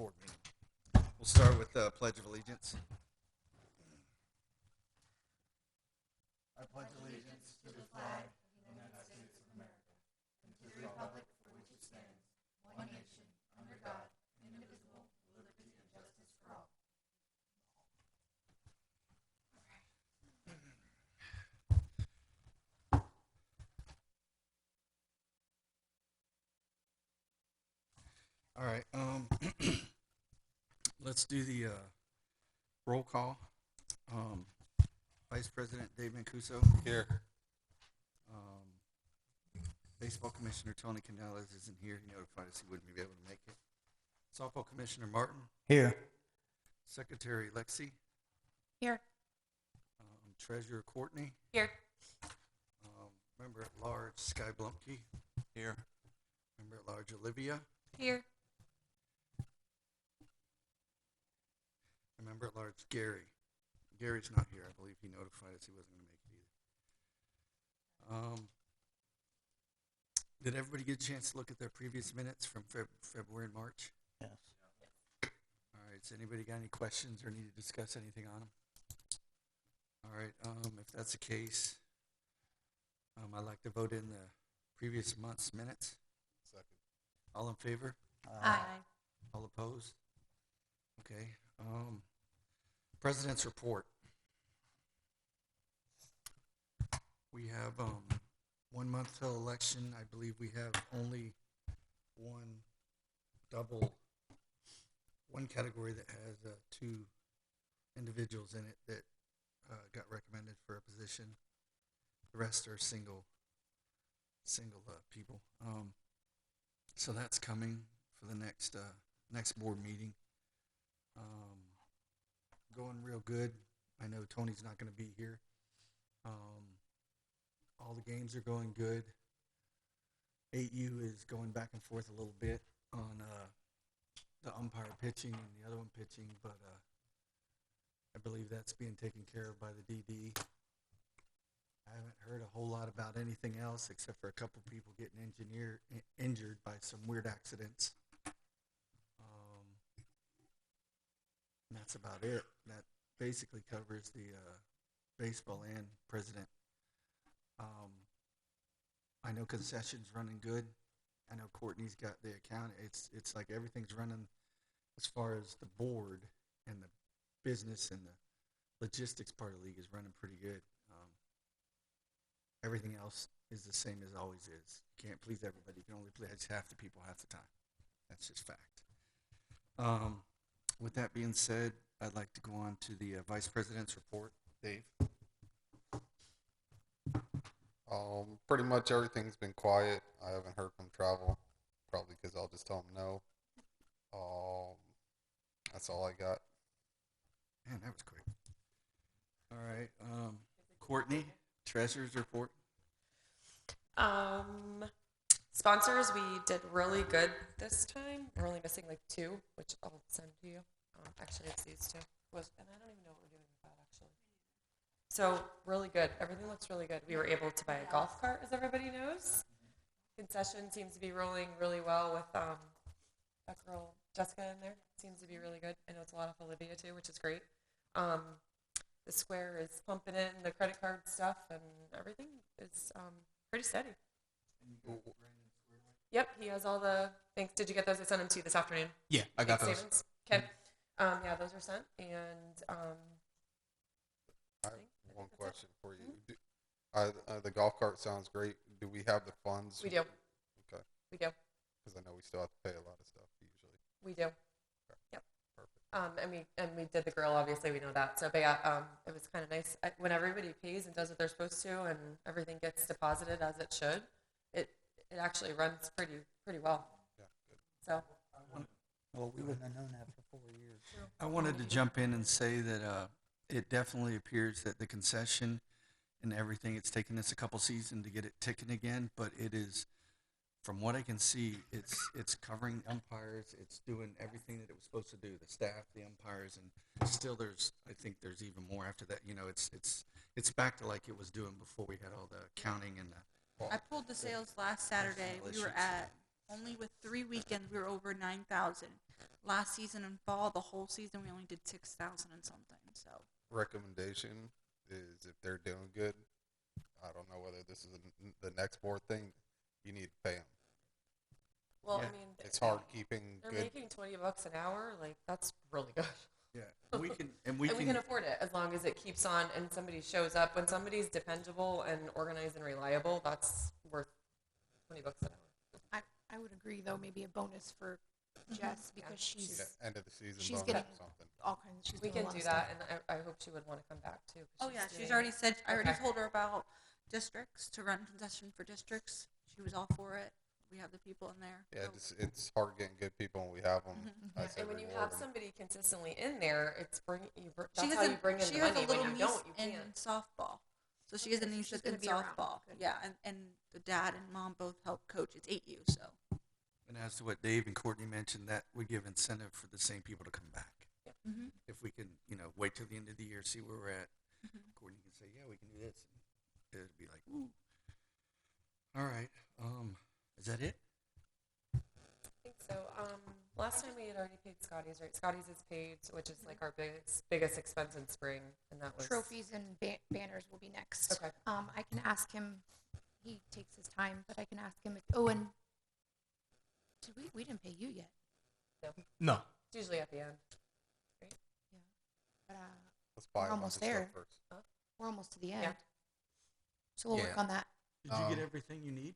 board meeting. We'll start with the Pledge of Allegiance. I pledge allegiance to the flag of the United States of America and to the republic for which it stands, one nation, under God, indivisible, with liberty and justice for all. All right, let's do the roll call. Vice President Dave Mancuso. Here. Baseball Commissioner Tony Canales isn't here. He notified us he wouldn't be able to make it. Softball Commissioner Martin. Here. Secretary Lexi. Here. Treasurer Courtney. Here. Member at Large Sky Blumke. Here. Member at Large Olivia. Here. And Member at Large Gary. Gary's not here. I believe he notified us he wasn't going to make it either. Did everybody get a chance to look at their previous minutes from February and March? Yes. All right. Has anybody got any questions or need to discuss anything on them? All right. If that's the case, I'd like to vote in the previous month's minutes. Second. All in favor? Aye. All opposed? Okay. President's report. We have 1 month till election. I believe we have only one category that has two individuals in it that got recommended for a position. The rest are single people. So that's coming for the next board meeting. Going real good. I know Tony's not going to be here. All the games are going good. 8U is going back and forth a little bit on the umpire pitching and the other one pitching, but I believe that's being taken care of by the DD. I haven't heard a whole lot about anything else except for a couple people getting injured by some weird accidents. And that's about it. That basically covers the baseball and president. I know concessions running good. I know Courtney's got the account. It's like everything's running as far as the board and the business and the logistics part of the league is running pretty good. Everything else is the same as always is. You can't please everybody. You can only please half the people half the time. That's just fact. With that being said, I'd like to go on to the Vice President's report. Dave? Pretty much everything's been quiet. I haven't heard from travel, probably because I'll just tell them no. That's all I got. Man, that was quick. All right. Courtney, Treasurer's report. Sponsors, we did really good this time. We're only missing like 2, which I'll send to you. Actually, it's these 2. And I don't even know what we're doing with that, actually. So, really good. Everything looks really good. We were able to buy a golf cart, as everybody knows. Concession seems to be rolling really well with that girl, Jessica, in there. Seems to be really good. I know it's a lot of Olivia, too, which is great. The Square is pumping in the credit card stuff, and everything is pretty steady. Yep, he has all the things. Did you get those? I sent them to you this afternoon. Yeah, I got Bank those. statements. Okay. Yeah, those are sent. And I have one question for you. The golf cart sounds great. Do we have the funds? we do. Okay. We do. Because I know we still have to pay a lot of stuff usually. We do. Yep. Perfect. And we did the grill. Obviously, we know that. So, but yeah, it was kind of nice when everybody pays and does what they're supposed to, and everything gets deposited as it should. It actually runs pretty well. Yeah, good. So. Well, we wouldn't have known that for 4 years. I wanted to jump in and say that it definitely appears that the concession and everything, it's taken us a couple seasons to get it ticking again, but it is, from what I can see, it's covering umpires. It's doing everything that it was supposed to do, the staff, the umpires, and still I think there's even more after that. You know, it's back to like it was doing before we had all the counting and the. I pulled the sales last Saturday. We were at only with 3 weekends we were over 9,000. Last season in fall, the whole season we only did 6,000 and something. So Recommendation is if they're doing good, I don't know whether this is the next board thing, you need to pay them. Well, Yeah. I mean, It's hard keeping they're good. making $20 an hour. Like that's really good. Yeah, we can, And we can afford it as long as it keeps on and somebody shows up. When somebody's dependable and organized and reliable, that's worth $20 an hour. I would agree, though, maybe a bonus for Jess because she's Yeah, end of the season she's bonus getting- or something. all kinds. She's We doing a can lot do of that, stuff. and I hope she would want to come back too. 'Cause oh yeah, she's doing- already said. I already Okay. told her about districts to run concession for districts. She was all for it. We have the people in there. Yeah, so- it's hard getting good people when we have them. I say And when you reward have 'em. somebody consistently in there, it's that's She has how a, you bring in she the has money. a little When you niece don't, you in can't. softball. So she has a Okay, so niece she's that's in gonna be around. softball. Good. Yeah, and the dad and mom both help coach. It's 8U, so. And as to what Dave and Courtney mentioned, that would give incentive for the same people to come back. Mm-hmm. If we can, wait till the end of the year, see where we're at. Courtney can say, yeah, we can do this. And it'd be like, ooh. All right. Is that it? I think so. Last time we had already paid Scotty's, right? Scotty's is paid, which is like our biggest expense in spring, and that was Trophies and banners will be next. Okay. I can ask him. He takes his time, but I can ask him if. Oh, and did we didn't pay you yet? No. It's usually at the end. But Let's buy we're a bunch of almost stuff there. first. we're almost to the end. Yeah. So we'll work Yeah. on that. Did you get Um, everything you need?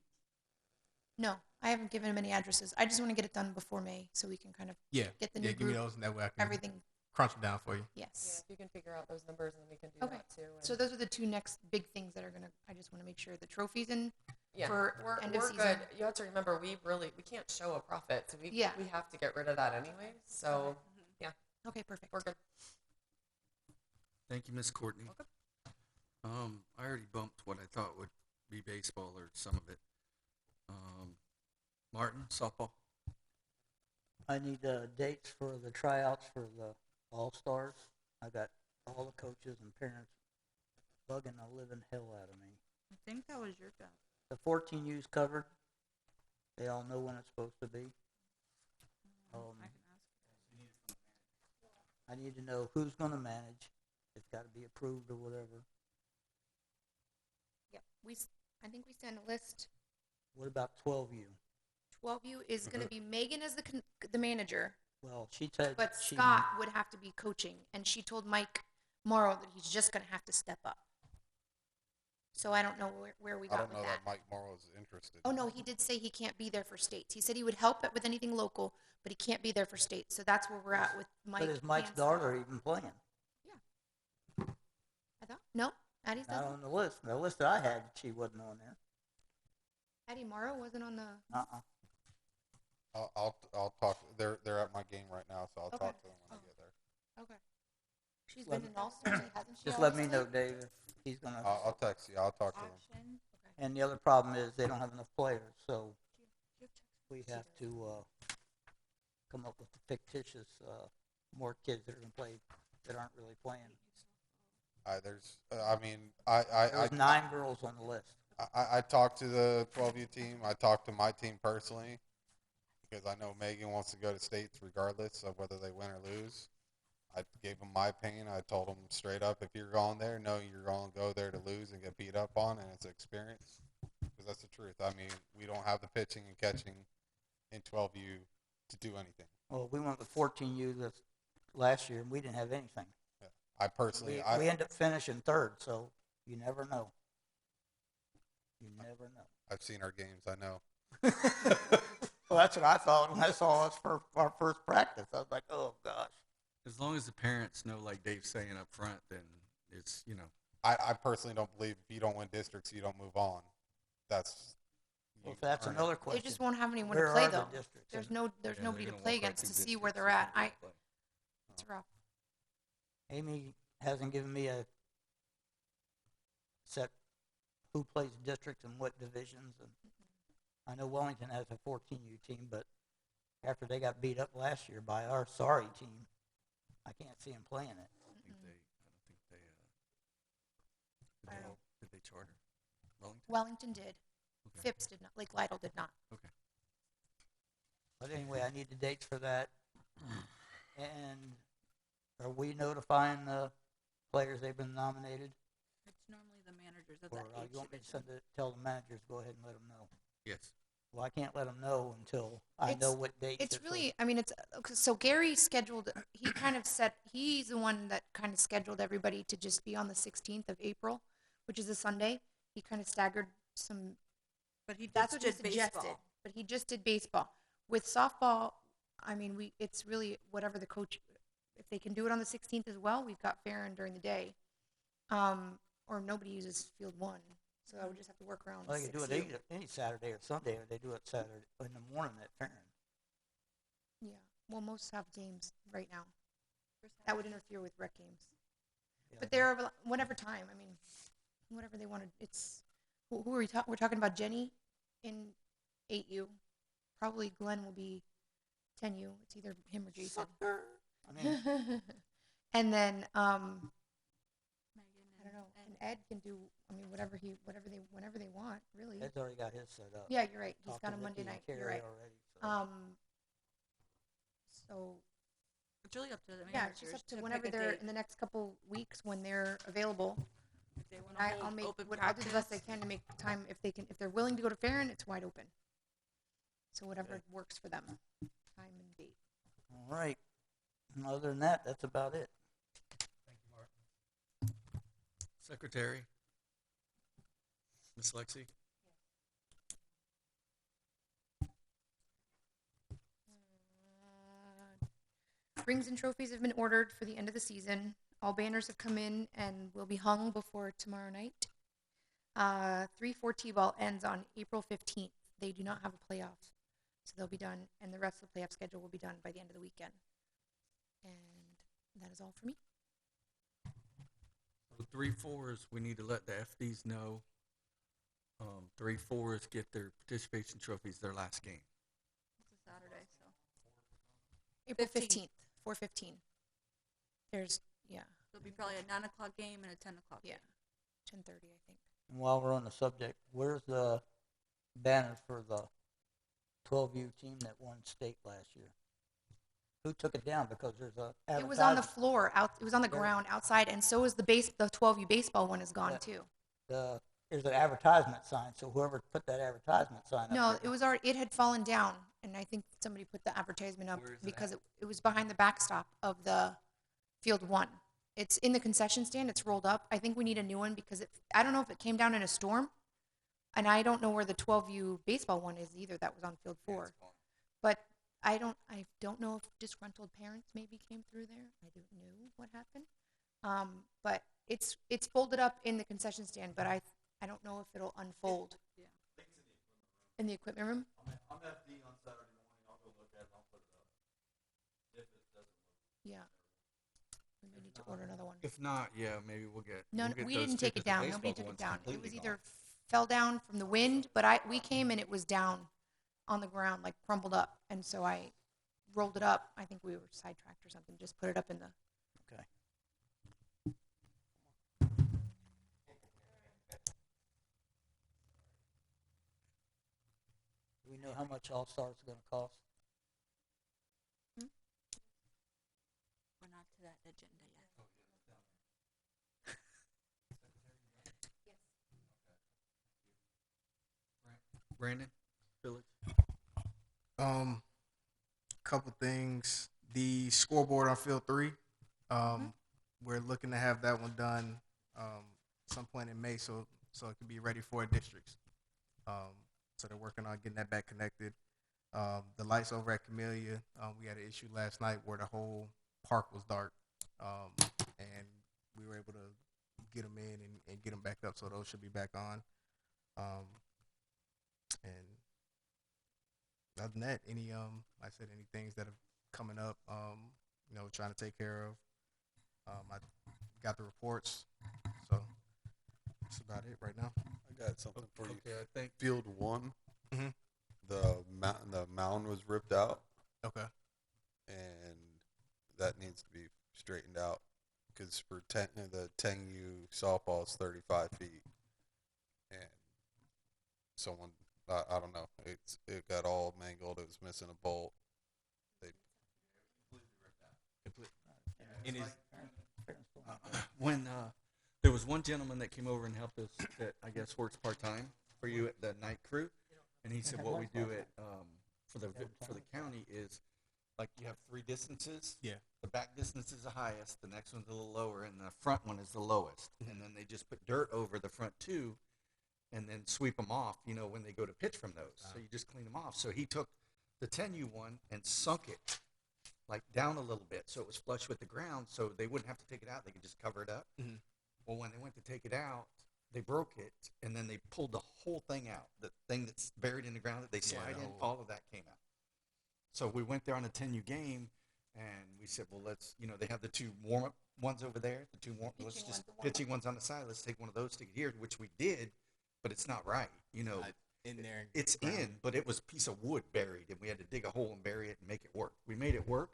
No, I haven't given him any addresses. I just want to get it done before May so we can kind of Yeah. get the Yeah, new give me group, those and that way I can everything. crunch them down for you. Yeah, Yes. if you can figure out those numbers, then we can do Okay. that too. So and- those are the two next big things that are gonna. I just want to make sure the trophies and yeah, for we're, end of we're season. good. You have to remember, we can't show a profit, so we Yeah. we have to get rid of that anyway. So okay, perfect. we're good. Thank you, Miss Courtney. Welcome. I already bumped what I thought would be baseball or some of it. Martin, softball. I need dates for the tryouts for the All-Stars. I got all the coaches and parents bugging the living hell out of me. I think that was your job. The 14U's covered. They all know when it's supposed to be. I can ask. I need to know who's going to manage. It's got to be approved or whatever. Yep. I think we sent a list. What about 12U? 12U is going to be Megan as the manager, Well, she said but she Scott would have to be coaching, and she told Mike Morrow that he's just going to have to step up. So I don't know where we I got don't with know that. that Mike Morrow's interested. Oh no, he did say he can't be there for states. He said he would help it with anything local, but he can't be there for states. So that's where we're at with Mike. But is Mike's and daughter Scott. even playing? I thought no, Addie's Not doesn't. on the list. The list that I had, she wasn't on there. Addie Morrow wasn't on the. Uh-uh. I'll talk. They're at my game right now, so I'll Okay. talk to them when I Oh. get there. Okay. She's Let been me- in all stars, hasn't she? Just let always me know, played? Dave, if he's going to. I'll text you. I'll talk to them. Action. Okay. And the other problem is they don't have enough players, so we have to come up with the fictitious more kids that are going to play that aren't really playing. There's. I mean, I There's 9 girls on the list. I talked to the 12U team. I talked to my team personally because I know Megan wants to go to states regardless of whether they win or lose. I gave them my opinion. I told them straight up, if you're going there, no, you're going to go there to lose and get beat up on, and it's an experience. Because that's the truth. I mean, we don't have the pitching and catching in 12U to do anything. Well, we went with 14U this last year, and we didn't have anything. I personally, We ended up finishing 3rd, so you never know. You never know. I've seen our games. I know. Well, that's what I thought when I saw us for our first practice. I was like, oh, gosh. As long as the parents know, like Dave's saying up front, then it's, I personally don't believe if you don't win districts, you don't move on. That's. Well, if that's earn it. another They question. just won't have anyone Where to play are the though. districts? There's And no, yeah, they're nobody to gonna play walk right against through to see where districts they're and at. who they play. It's rough. Amy hasn't given me a set who plays districts and what divisions. And I know Wellington has a 14U team, but after they got beat up last year by our sorry team, I can't see them playing it. I don't think they, I don't know. did they charter? Wellington? Wellington did. Okay. Phipps did not. Lake Lytle did not. Okay. But anyway, I need the dates for that. And are we notifying the players they've been nominated? It's normally the managers of Or that age you want me to division. tell the managers, go ahead and let them know? Yes. Well, I can't let them know until I know It's- what dates. It's they're really, I mean, it's, so Gary scheduled, he kind of set, he's the one that kind of scheduled everybody to just be on the 16th of April, which is a Sunday. He kind of staggered some, But he that's also what he did suggested. baseball. But he just did baseball. With softball, I mean, it's really whatever the coach, if they can do it on the 16th as well, we've got Farron during the day. Or nobody uses field one, so I would just have to work around Well, they can do it 6U. any Saturday or Sunday, or they do it Saturday in the morning at Farron. Yeah, well, most have games right now. That would interfere with rec games. Yeah, But they're whatever time. I mean, whatever they wanted. It's who are we talking? We're talking about Jenny in 8U. Probably Glenn will be 10U. It's either him or Jason. I mean, And then Megan I don't know. and And Ed can do. I mean, whenever they want, really. Ed's already got his set up. Yeah, you're right. He's Talked got to a Monday Vicky and night. You're Carrie right. already, so. So it's really up to the yeah, managers it's just up to pick whenever a they're date. in the next couple weeks when they're available. If they want And to I'll hold make open I'll do the best I practice. can to make time if they're willing to go to Farron, it's wide open. So whatever works for them, time and date. All right. And other than that, that's about it. Secretary? Ms. Lexi? Rings and trophies have been ordered for the end of the season. All banners have come in and will be hung before tomorrow night. 3-4 T-ball ends on April 15th. They do not have a playoff, so they'll be done, and the rest of the playoff schedule will be done by the end of the weekend. And that is all for me. So 3-4s, we need to let the FDs know. 3-4s get their participation trophies their last game. It's a Saturday, so April 15th. 15th, 4:15. There's, yeah, it'll be probably a 9 o'clock game and a 10 o'clock. yeah, game. 10:30, I think. And while we're on the subject, where's the banner for the 12U team that won state last year? Who took it down? Because there's a It was on the advertisement. floor, it was on the There- ground outside, and so is the 12U baseball one is gone Yeah. too. There's an advertisement sign, so whoever put that advertisement sign up No, there- it was already, it had fallen down, and I think somebody put the advertisement up Where is it because at? it was behind the backstop of the field one. It's in the concession stand, it's rolled up. I think we need a new one because I don't know if it came down in a storm, and I don't know where the 12U baseball one is either that was on field four. But I don't know if disgruntled parents maybe came through there. I don't know what happened. But it's folded up in the concession stand, but I don't know if it'll unfold. Yeah. In the equipment room? I'm FD on Saturday morning. I'll go look at it. I'll put it up. If it doesn't look. Yeah. We may need to order another one. If not, yeah, maybe we'll get. No, we'll get we those didn't too, take 'cause it the down. Nobody baseball took it one's down. It completely was either gone. fell down from the wind, but we came and it was down on the ground, like crumbled up. And so I rolled it up. I think we were sidetracked or something. Just put it up in the. Okay. Do we know how much All Stars is going to cost? We're not to that agenda yet. Brandon? Village? Couple things. The scoreboard on field 3. We're looking to have that one done some point in May, so it can be ready for districts. So they're working on getting that back connected. The lights over at Camellia, we had an issue last night where the whole park was dark, and we were able to get them in and get them back up, so those should be back on. And other than that, any any things that are coming up, trying to take care of. I got the reports, so that's about it right now. I got something for you. Okay, I think. Field 1, Mhm. the mound was ripped out, Okay. and that needs to be straightened out because for the 10U softball is 35 feet, and someone I don't know. It got all mangled. It was missing a bolt. They And is When there was one gentleman that came over and helped us that I guess works part time for you at the night crew, and he said what we do at for the county is like you have three distances. yeah. The back distance is the highest, the next one's a little lower, and the front one is the lowest. And then they just put dirt over the front two, and then sweep them off. You know when they go to pitch from those, so you just clean them off. So he took the 10U one and sunk it like down a little bit so it was flush with the ground so they wouldn't have to take it out. They could just cover it up. Mhm. Well, when they went to take it out, they broke it and then they pulled the whole thing out. The thing that's buried in the ground that they slide the in, whole- all of that came out. So we went there on a 10U game and we said, well, let's, you know, they have the two warm up ones over there, the two let's Pitching just ones, the warm-up. pitching ones on the side. Let's take one of those to get here, which we did, but it's not right. You know, In there. it's ground. in, but it was a piece of wood buried, and we had to dig a hole and bury it and make it work. We made it work,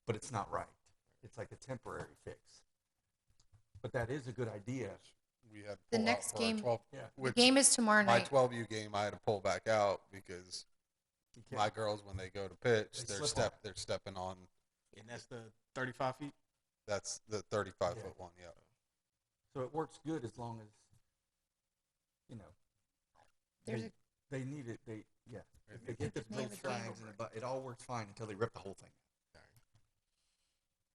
but it's not right. It's like a temporary fix. But that is a good idea. we had to The pull next out for our game- 12, Yeah. The which game is tomorrow my night. 12U game I had to pull back out because You can't- my girls when they go to pitch They they're slip on they're stepping on. And that's the 35 feet. That's the 35 Yeah. foot one. Yeah. So it works good as long as, you know, There's a they need it. If they get the They have blue a game flags, it all works fine until they rip the whole thing.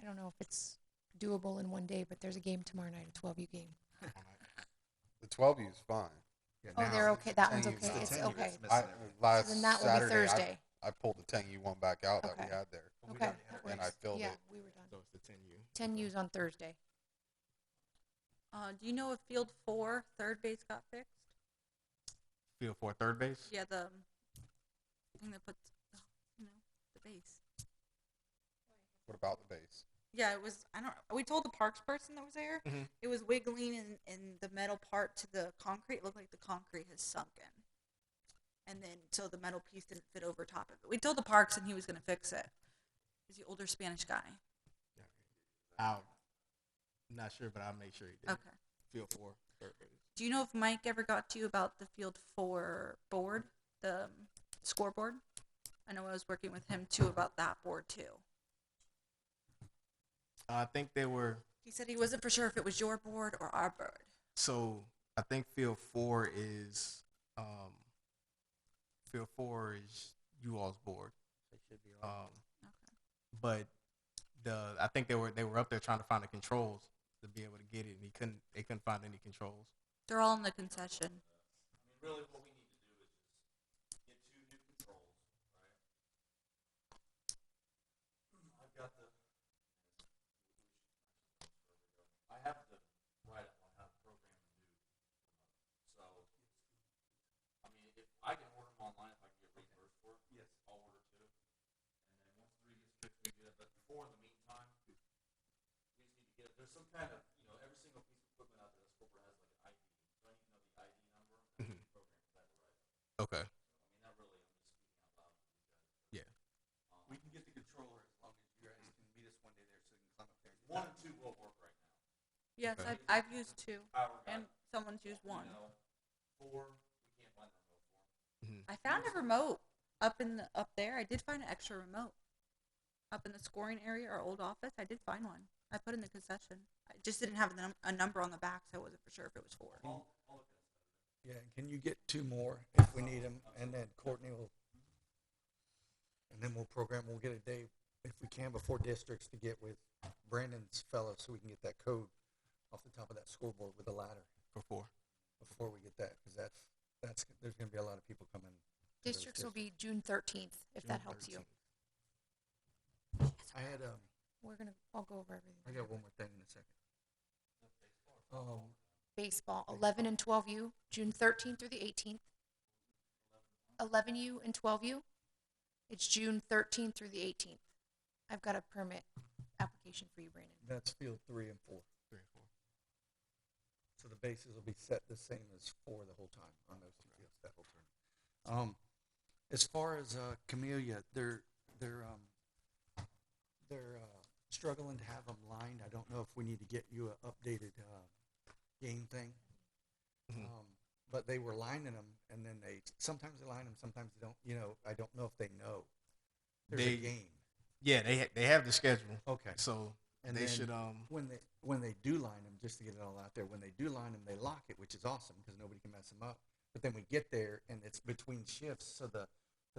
I don't know if it's doable in one day, but there's a game tomorrow night, a 12U game. The 12U is fine. Yeah, Oh, now they're it's okay. the That one's 10U okay. the It's 10U okay. that's missing I everything. last So then that will be Saturday Thursday. I pulled the 10U one back out that we Okay. had there. We Okay, already that had And I works. filled Yeah, it. we were done. So it's the 10U. 10U's on Thursday. Do you know if field 4, third base got fixed? Field for third base. Yeah, the thing that puts, the base. What about the base? Yeah, it was. I don't. We told the parks person that was there. Mhm. It was wiggling in the metal part to the concrete. It looked like the concrete has sunken, and then so the metal piece didn't fit over top of it. We told the parks, and he was gonna fix it. He's the older Spanish guy. I'm not sure, but I'll make sure he did. Okay. Field for third base. Do you know if Mike ever got to you about the field 4 board, the scoreboard? I know I was working with him too about that board too. I think they were. He said he wasn't for sure if it was your board or our board. So I think field 4 is field 4 is you all's board. But I think they were up there trying to find the controls to be able to get it, and they couldn't find any controls. They're all in the concession. Really, what we need to do is just get 2 new controls, right? I've got I have the write up on how to program and do. So, I mean, if I can order them online, if I can get reimbursed for it, yes, I'll order 2. And then once 3 gets fixed, we do that. But before, in the meantime, we just need to get, there's some kind of, every single piece of equipment out there that's corporate has like an ID. So I need to know the ID number and the program for that to write. Okay. I mean, that really, I'm just speaking out loud. For these guys. Yeah. We can get the controller as long as you guys can meet us one day there so we can climb up there. and get 1 that. and 2 will work right now. Yes, Okay. I've used 2, Power guy, and someone's used 1. 4, we can't find the remote for. I found a remote up there. I did find an extra remote up in the scoring area, our old office. I did find one. I put in the concession. I just didn't have a number on the back, so I wasn't for sure if it was 4. Yeah, and can you get 2 more if we need them, and then Courtney will, and then we'll program. We'll get a day if we can before districts to get with Brandon's fellows so we can get that code off the top of that scoreboard with a ladder For 4. before we get that, because that's there's going to be a lot of people coming. to those Districts will be June 13th, if that helps you. I had I'll go over everything. I got one more thing in a second. Baseball, 11 and 12U, June 13th through the 18th. 11U and 12U, it's June 13th through the 18th. I've got a permit application for you, Brandon. That's field 3 and 4. 3 and 4. So the bases will be set the same as 4 the whole time on those 2 fields that whole turn. As far as Camellia, they're struggling to have them lined. I don't know if we need to get you an updated game thing. Mhm. but they were lining them, and then sometimes they line them, sometimes they don't. You know, I don't know if they know. There's a They- game. Yeah, they have the schedule, Okay. so And they then should when they do line them, just to get it all out there, when they do line them, they lock it, which is awesome because nobody can mess them up. But then we get there and it's between shifts, so the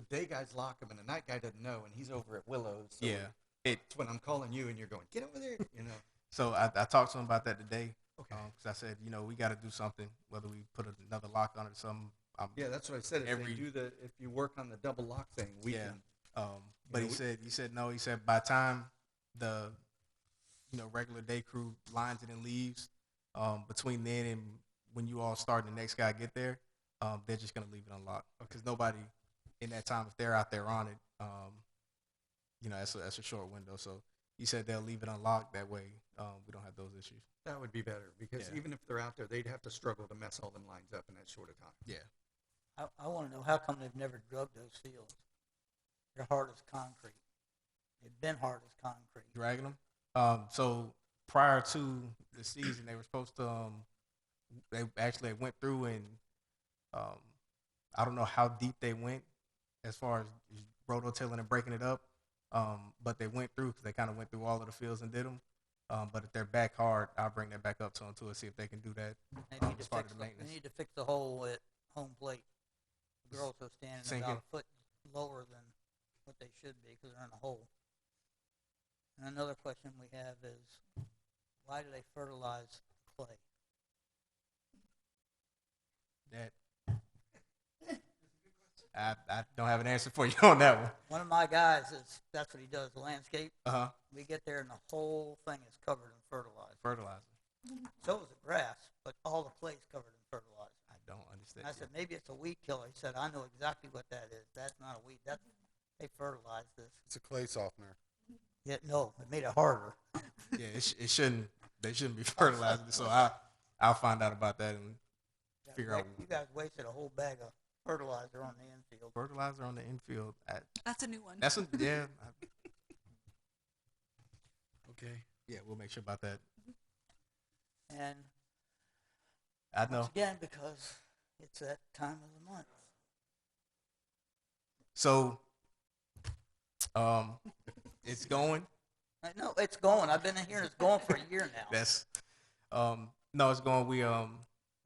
day guys lock them and the night guy doesn't know, and he's over at Willows. So yeah. It it's when I'm calling you and you're going, get over there, you know. So I talked to him about that today. Okay. Because I said, you know, we got to do something, whether we put another lock on it or something. Yeah, that's what I said. If you work on the double lock thing, we Yeah. can. But know, he said no. He said by the time the, regular day crew lines it and leaves, between then and when you all start and the next guy get there, they're just gonna leave it unlocked because nobody in that time, if they're out there on it, that's a short window. So he said they'll leave it unlocked. That way, we don't have those issues. That would be better because Yeah. even if they're out there, they'd have to struggle to mess all them lines up in that short of time. Yeah. I want to know how come they've never drugged those fields. They're hard as concrete. They've been hard as concrete. Dragging them. So prior to the season, they were supposed to. They actually went through and I don't know how deep they went as far as rototilling and breaking it up, but they went through because they kind of went through all of the fields and did them. But if they're back hard, I'll bring that back up to them too and see if they can do that. They need, as to part fix of the the, they maintenance. need to fix the hole at home plate. The girls are standing Sink about in. a foot lower than what they should be because they're in a hole. And another question we have is, why do they fertilize clay? That I don't have an answer for you on that one. One of my guys that's what he does, landscape. Uh-huh. We get there and the whole thing is covered in fertilizer. Fertilizer. So is the grass, but all the clay's covered in fertilizer. I don't understand. I said, maybe it's a weed killer. He said, I know exactly what that is. That's not a weed. They fertilize this. It's a clay softener. Yeah, no, it made it harder. Yeah, it shouldn't. They shouldn't be fertilizing. So I'll find out about that and figure out You guys wasted a whole bag of fertilizer on the infield. fertilizer on the infield. That's a new one. That's a, yeah. Okay. Yeah, we'll make sure about that. And I know. once again, because it's that time of the month. So, it's going. I know it's going. I've been in here and it's going for a year now. That's no, it's going. We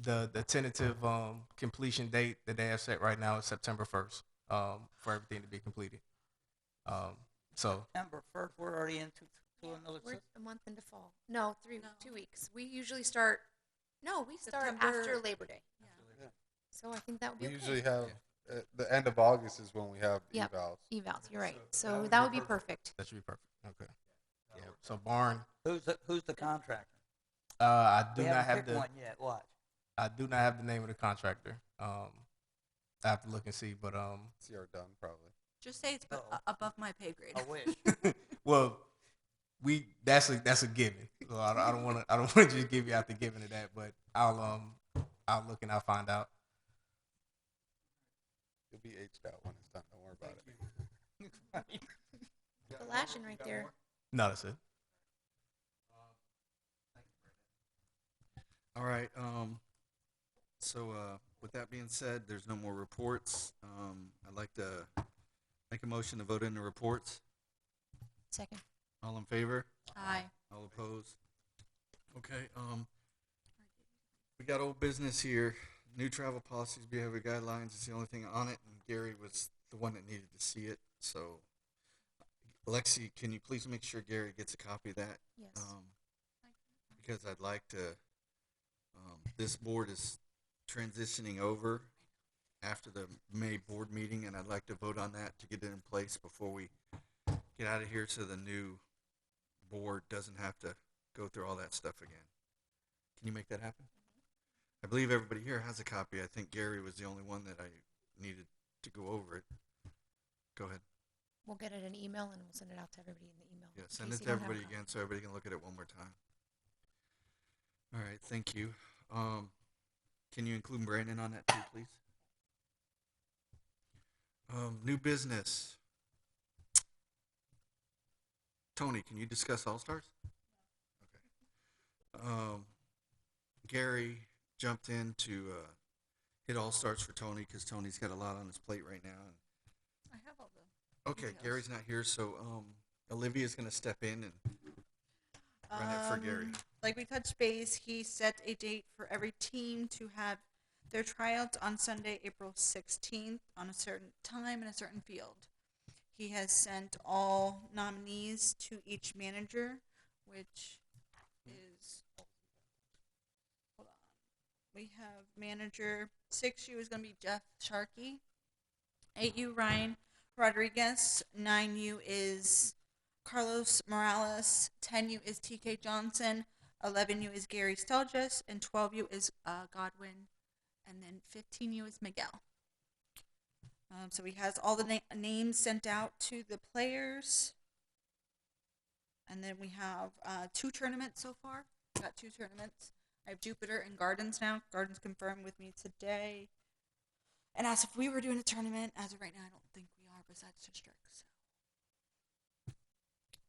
the tentative completion date that they have set right now is September 1st. For everything to be completed. So September 1st, we're already into another. We're a month into fall. No, 2 weeks. We usually start. No, we start September- after Labor Day. Yeah. So I think that would be We okay. usually have the end of August is when we have Yep. evals. Evals. You're right. So that would be perfect. that should be perfect. Okay. Yeah. So barn. Who's the contractor? I do We not haven't have picked the. one yet. Watch. I do not have the name of the contractor. I have to look and see, but CR Dunn probably. Just say it's Uh-oh. above my pay grade. I wish. well, that's a given. So I don't want to just give you out the giving of that, but I'll look and I'll find out. You'll be aged out when it's done. Don't worry about it. The lashing right there. No, that's it. All right. So with that being said, there's no more reports. I'd like to make a motion to vote in the reports. Second. All in favor? Aye. All opposed? Okay. We got old business here. New travel policies, behavior guidelines is the only thing on it, and Gary was the one that needed to see it. So, Alexi, can you please make sure Gary gets a copy of that? Yes. Because I'd like to. This board is transitioning over after the May board meeting, and I'd like to vote on that to get it in place before we get out of here, so the new board doesn't have to go through all that stuff again. Can you make that happen? I believe everybody here has a copy. I think Gary was the only one that I needed to go over it. Go ahead. We'll get it in email and we'll send it out to everybody in the email. Yeah, in send case it you to don't have a everybody copy. again so everybody can look at it one more time. All right, thank you. Can you include Brandon on that too, please? New business. Tony, can you discuss All-Stars? Okay. Gary jumped into it all starts for Tony because Tony's got a lot on his plate right now. And I have all the. okay, Details. Gary's not here, so Olivia's gonna step in and run it for Gary. Like we touched base, he set a date for every team to have their tryouts on Sunday, April 16th, on a certain time in a certain field. He has sent all nominees to each manager, which is. Hold on. We have manager 6U is going to be Jeff Sharkey. 8U Ryan Rodriguez. 9U is Carlos Morales. 10U is TK Johnson. 11U is Gary Stelgis. And 12U is Godwin. And then 15U is Miguel. So he has all the names sent out to the players. And then we have 2 tournaments so far. We got 2 tournaments. I have Jupiter and Gardens now. Gardens confirmed with me today. And as if we were doing a tournament, as of right now, I don't think we are besides districts.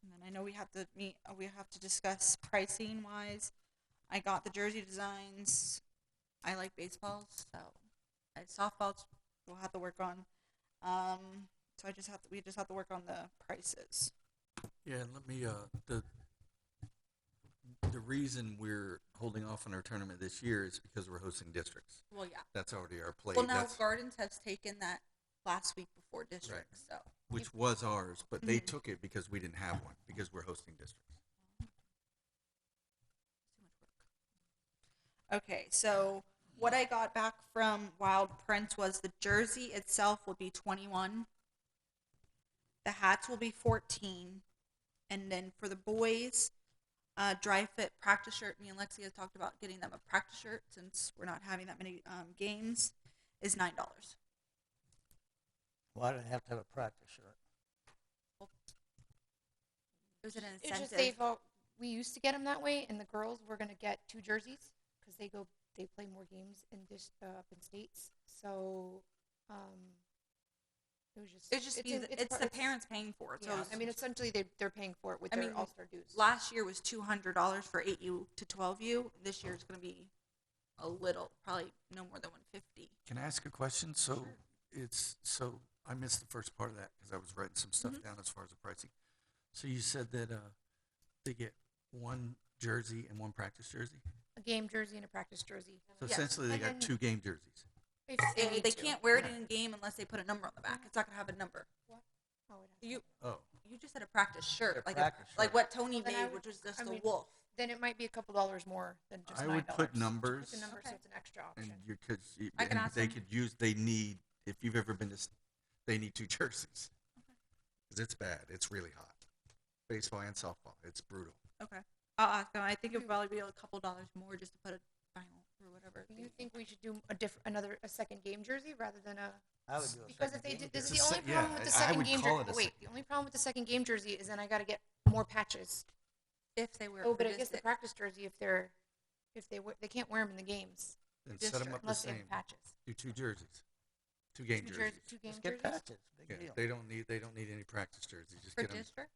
And then I know we have to meet. We have to discuss pricing wise. I got the jersey designs. I like baseballs, so softballs we'll have to work on. So we just have to work on the prices. Yeah, and let me the reason we're holding off on our tournament this year is because we're hosting districts. Well, yeah. That's already our plate. Well, now That's, Gardens has taken that last week before districts, so. which was ours, but they Mhm. took it because we didn't have one because we're hosting districts. Okay, so what I got back from Wild Prince was the jersey itself will be 21. The hats will be 14. And then for the boys, dry fit practice shirt, me and Lexi have talked about getting them a practice shirt since we're not having that many games, is $9. Why do they have to have a practice shirt? There's an It's just incentive. we used to get them that way, and the girls were gonna get 2 jerseys because they play more games in this up in states. So, it was just It's just the parents paying for it. So Yeah, I mean, essentially they're paying for it with I their mean, all-star dues. last year was $200 for 8U to 12U. This year it's going to be a little, probably no more than 150. Can I ask a question? So I missed the first part of that because I was writing some stuff Mhm. down as far as the pricing. So you said that they get 1 jersey and 1 practice jersey. A game jersey and a practice jersey. So Yes. essentially, they And got then- 2 game jerseys. If they need They to. can't wear it Yeah. in game unless they put a number on the back. It's not going to have a number. Oh, it has You Oh, you just had a practice shirt, A like practice like shirt. what Tony Well, then made, I would- which was just I a mean, wolf. Then it might be a couple dollars more than just I $9. would put Just numbers. put the number so Okay. it's an extra option. and because I can ask they them. could use. They need. If you've ever been to, they need 2 jerseys. Because it's bad. It's really hot. Baseball and softball. It's brutal. Okay, I'll ask them. I think it'd probably be a couple dollars more just to put a vinyl or whatever. Do you think we should do a second game jersey rather than a? I would do a Because second if they game did, this is It's the a only se- problem yeah, with the I second would game call jersey. it a Wait, sec- the only problem with the second game jersey is then I got to get more patches. if they wear? Oh, it for but I guess the district. practice jersey, they can't wear them in the games Then set them up the unless they same. have patches. Do 2 jerseys. 2 game jerseys. 2 game Just get jerseys. patches. Big Yeah, deal. they don't need any practice jerseys. Just for get them. districts,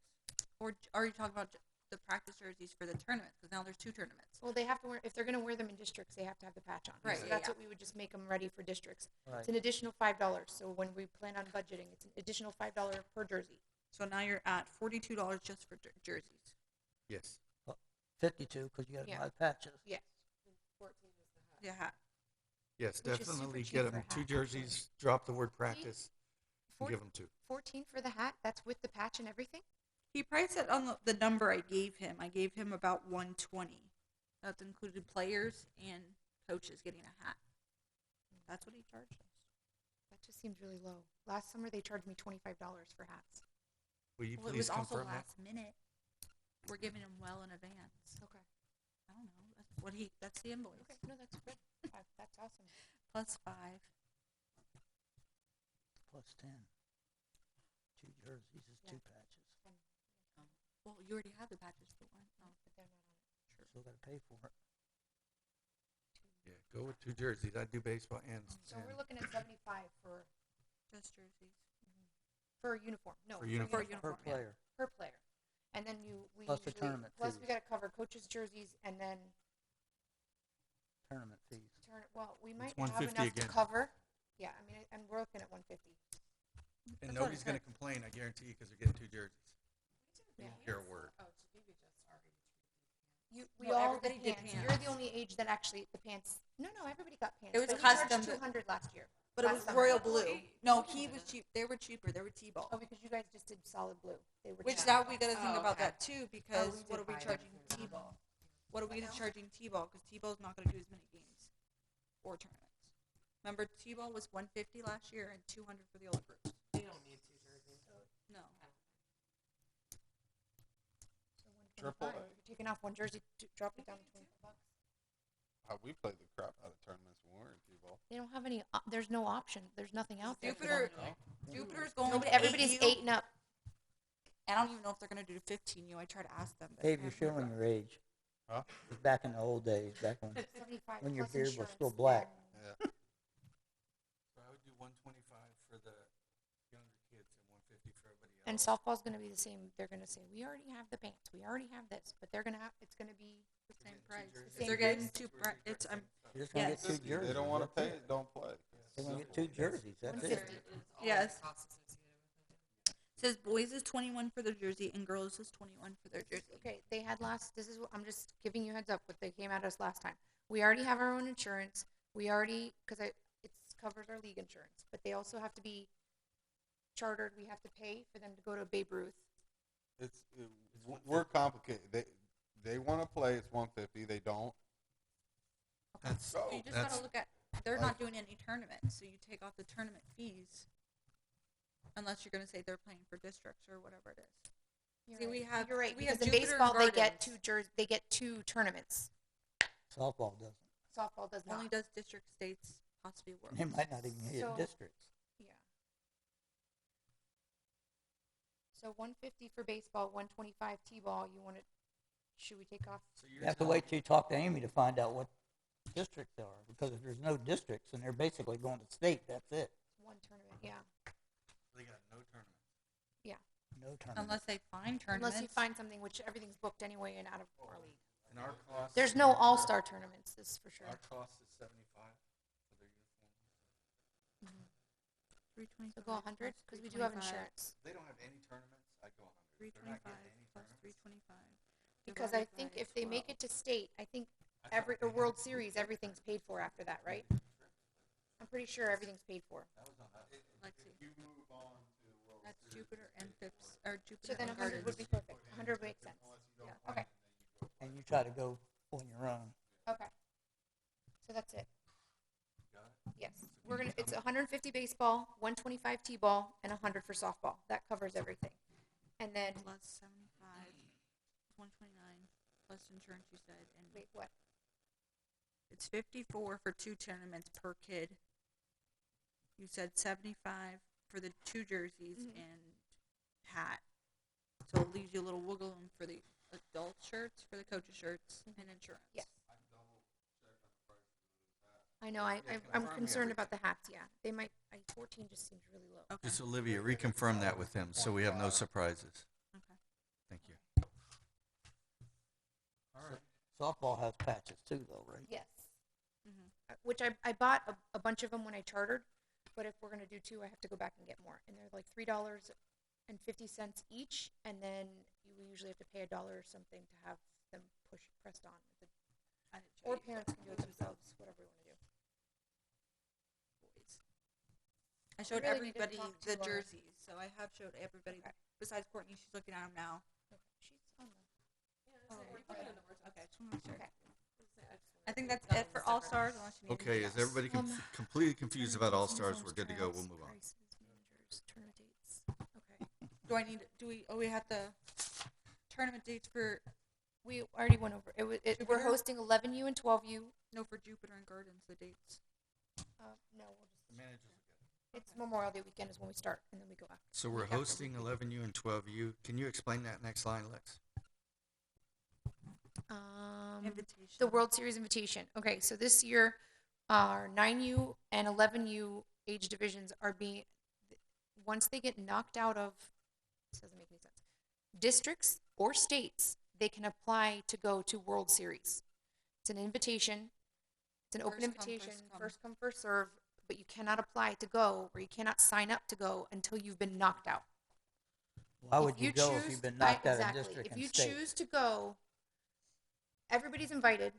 or are you talking about the practice jerseys for the tournaments? Because now there's 2 tournaments. Well, they have to wear if they're going to wear them in districts. They have to have the patch on. Right, So yeah, that's yeah. what we would just make them ready for districts. Right. It's an additional $5. So when we plan on budgeting, it's an additional $5 per jersey. So now you're at $42 just for jerseys. Yes. 52 because you got to Yeah. buy patches. Yes. Yeah. Yes, Which is super definitely cheap get for a them 2 hat, jerseys. Drop the word practice. And give them 2. 14 for the hat. That's with the patch and everything. He priced it on the number I gave him. I gave him about 120. That included players and coaches getting a hat. That's what he charged us. That just seems really low. Last summer they charged me $25 for hats. Will you Well, it please was also confirm that? last minute. We're giving him well in advance. Okay. I don't know. That's the invoice. Okay. No, that's good. That's awesome. Plus 5. Plus 10. 2 jerseys is 2 patches. Well, you already have the patches for one. Oh. But they're not on it. Still got to pay for it. Yeah, go with 2 jerseys. I do baseball and. So we're looking at 75 for Just jerseys. a uniform. No, For uniform. For Per uniform, yeah. player. per player. And then we Plus the usually, tournament plus we fees. got to cover coaches' jerseys and then Tournament fees. well, we might It's have 150 enough to again. cover. Yeah, I mean, and we're looking at 150. And That's what nobody's it going to said. complain, I guarantee you, because they're getting 2 jerseys. They Yeah. won't hear a word. We No, all everybody did did pants. You're the pants. only age that actually the pants. No, everybody got pants. It was but we custom charged to- 200 last year. But it last was summer. royal blue. No, he was cheap. They were cheaper. They were T-ball. Oh, because you guys just did solid blue. They were Which cheap. now we gotta think Oh, about okay. that too, because what are we charging T-ball? What are we charging T-ball? Because T-ball's not gonna do as many games or tournaments. Remember, T-ball was 150 last year and 200 for the older groups. You don't need 2 jerseys. No. So 125. Triple A. You're taking off one jersey, drop it down to $25. We played the crap out of tournaments when we were in T-ball. They don't have any. There's no option. There's nothing out there. for Jupiter, them. Jupiter's going Nobody, to everybody's 8U. 8 and up. I don't even know if they're gonna do 15U. I try to ask them. but Dave, I you're haven't heard showing back. your age. Huh? It's back in the old days, back when 75 When your plus beard was insurance, still black. and- Yeah. So I would do 125 for the younger kids and 150 for everybody else. And softball's going to be the same. They're going to say, we already have the pants. We already have this. But they're going to have, it's going to be The same price. jerseys. Same They're getting price. two. It's you're just gonna Yes. get two jerseys. They don't want to that's pay it. it, don't play. They're gonna get two jerseys. That's it. 150. Yes. Costs associated with it. says boys is 21 for their jersey and girls is 21 for their jersey. Okay, they had this is what I'm just giving you heads up what they came at us last time. We already have our own insurance. We already, because it covers our league insurance, but they also have to be chartered. We have to pay for them to go to Babe Ruth. We're complicated. They want to play. It's 150. They don't. That's, So you just gotta look at. They're not doing any tournaments, so you take off the tournament fees. Unless you're gonna say they're playing for districts or whatever it is. You're See, right. we have- You're right. we Because have in Jupiter and baseball they get Gardens. they get 2 tournaments. Softball doesn't. Softball does not. Only does district, states, possibly world. They might not even hit So- districts. Yeah. So 150 for baseball, 125 t-ball. You want to? Should we take off? so You have to wait till you talk to Amy to find out what districts there are, because if there's no districts, and they're basically going to state, that's it. One tournament, yeah. They got no tournament. No tournament. Unless they find tournaments. Unless you find something, which everything's booked anyway and out of our league. And our cost. There's no all-star tournaments, this is for sure. Our cost is 75 for their uniforms. 325. So go 100 because we do have 325. insurance. If they don't have any tournaments, I go 100. If they're not 325 getting any plus tournaments, 325. Because I divided think by if they make 12. it to state, I think I thought every they a World had- Series, everything's paid for after that, right? I'm pretty sure everything's paid for. That was on that. Let's see. That's Jupiter and Phipps, or Jupiter So then and 100 would Gardens. be perfect. 100 makes sense. Yeah. Okay. And you try to go on your own. Okay. So that's it. Got it? Yes. We're gonna. It's 150 baseball, 125 t-ball, and 100 for softball. That covers everything. And then Plus 75, 129, plus insurance you said, and wait, what? it's 54 for 2 tournaments per kid. You said 75 for the 2 jerseys Mhm. and hat. So it leaves you a little wiggle room for the adult shirts, for the coaches' shirts, and insurance. Yes. I know. I'm confirm concerned everything. about the hats. Yeah, they might. 14 just seems really low. Okay. Just Olivia, reconfirm that with them so we have no surprises. Okay. Thank you. All right. Softball has patches too, though, right? Yes. Mhm. Which I bought a bunch of them when I chartered, but if we're gonna do 2, I have to go back and get more. And they're like $3.50 each, and then we usually have to pay $1 or something to have them pressed on. I didn't show Or you, parents but can do it themselves, whatever we want to do. boys. I showed really need to everybody talk the to, jerseys, so I have showed everybody. Okay. Besides Courtney, she's looking at them now. She's on the. Oh, okay. Okay, just wanna make sure. Okay. I think that's it for All Stars, unless you need Okay, anything is everybody completely confused about All Stars? We're good to go. We'll move on. Prices, managers, tournament dates. Okay. Do I need? Do we? Oh, we have the tournament dates for We already went over. We're Jupiter? hosting 11U and 12U. no for Jupiter and Gardens. The dates. No, we'll just. The managers will get it. It's Memorial Day weekend is when we start, and then we go after. So we're Week after hosting 11U and 12U. Can you explain that next line, Lex? Invitation. The World Series invitation. Okay, so this year, our 9U and 11U age divisions are being, once they get knocked out of, this doesn't make any sense, districts or states, they can apply to go to World Series. It's an invitation. It's an open First come, invitation, first come. first come, first serve, but you cannot apply to go or you cannot sign up to go until you've been knocked out. Why would you go if choose- you've been knocked out of exactly. district If and you state? choose to go, everybody's invited,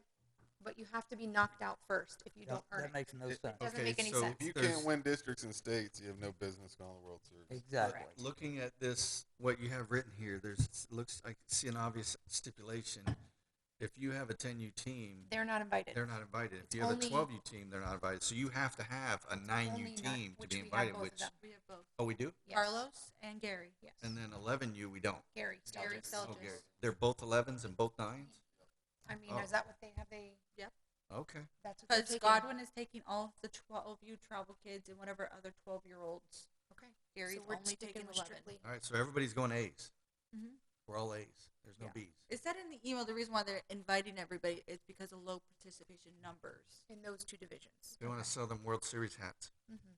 but you have to be knocked out first if you That, don't earn that it. makes no sense. Doesn't Okay, make any so sense. If you There's- can't win districts and states, you have no business going to the World Series. Exactly. Looking at this, what you have written here, there's looks I see an obvious stipulation. If you have a 10U team, They're not invited. they're not invited. If It's you have only- a 12U team, they're not invited. So you have to have a 9U only team to which be we have invited. both of Which them. We have both. oh, we do. Yes. Carlos and Gary. Yes. And then 11U, we don't. Gary Gary Stelgis. Stelgis. Oh, Gary. They're both 11s and both 9s. I mean, Oh. is that what they have? Okay. That's what they're Because taking. Godwin is taking all of the 12U travel kids and whatever other 12-year-olds. Okay. Gary's so we're only sticking taking with 11. strictly All right. So everybody's going A's. Mhm. We're all A's. There's no Yeah. B's. It said in the email the reason why they're inviting everybody is because of low participation numbers. in those two divisions. They want to sell them World Series hats Mm-hmm.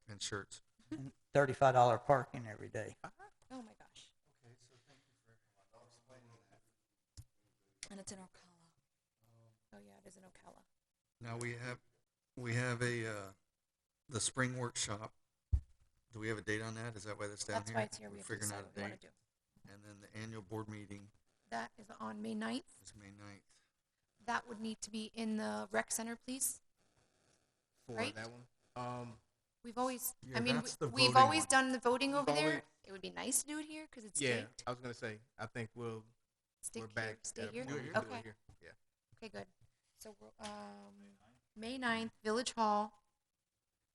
and shirts. And $35 parking every day. Oh my gosh. And it's in Ocala. Oh yeah, it is in Ocala. Now we have a the spring workshop. Do we have a date on that? Is that why that's down That's here? why it's here. We We're have to figuring decide out what a we want date. to do. And then the annual board meeting That is on May 9th. is May 9th. That would need to be in the rec center, please. For Right? that one. We've always, Yeah, I mean, that's the we've voting always one. done the voting over there. always- It would be nice to do it here because it's Yeah, staked. I was gonna say. I think we're Stick back. here, stay at a here. point we can do it Okay. here. Yeah. Okay, good. So we're, May 9th, Village Hall.